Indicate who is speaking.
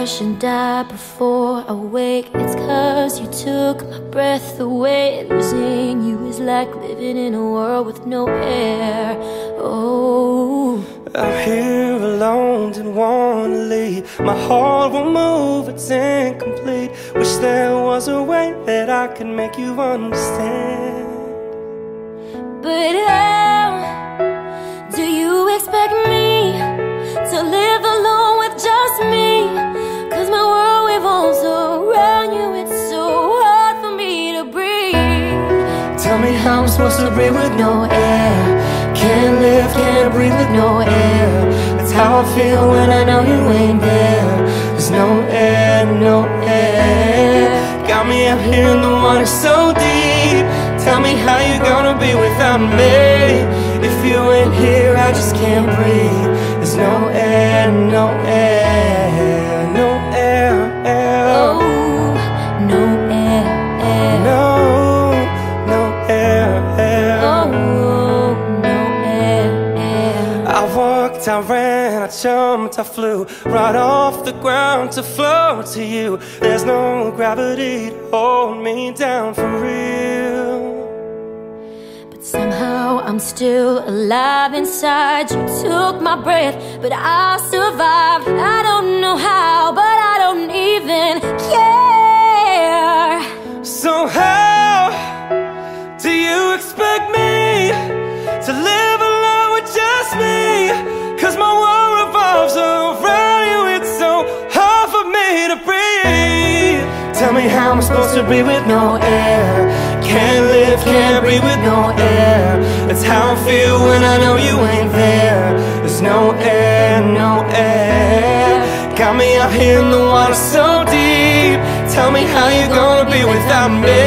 Speaker 1: shouldn't die before I wake. It's 'cause you took my breath away. Losing you is like living in a world with no air. Oh,
Speaker 2: I'm here alone, didn't wanna leave. My heart won't move, it's incomplete. Wish there was a way that I could make you understand.
Speaker 1: but how do you expect me to live alone with just me? 'Cause my world revolves around you. It's so hard for me to breathe.
Speaker 2: Tell me how I'm supposed to breathe with no air. Can't live, can't breathe with no air. That's how I feel when I know you ain't there. There's no air, no air. Got me out here in the water so deep. Tell me how you gonna be without me. If you ain't here, I just can't breathe. There's no air, no air, no air, air.
Speaker 1: Oh, no air, air.
Speaker 2: No, no air, air.
Speaker 1: Oh, no air, air.
Speaker 2: I walked, I ran, I jumped, I flew right off the ground to flow to you. There's no gravity to hold me down for real.
Speaker 1: But somehow I'm still alive inside. You took my breath, but I survived. I don't know how, but I don't even care.
Speaker 2: So how do you expect me to live alone with just me? 'Cause my world revolves around you. It's so hard for me to breathe. Tell me how I'm supposed to breathe with no air. Can't live, can't breathe with no air. That's how I feel when I know you ain't there. There's no air, no air. Got me out here in the water so deep. Tell me how you gonna be without me.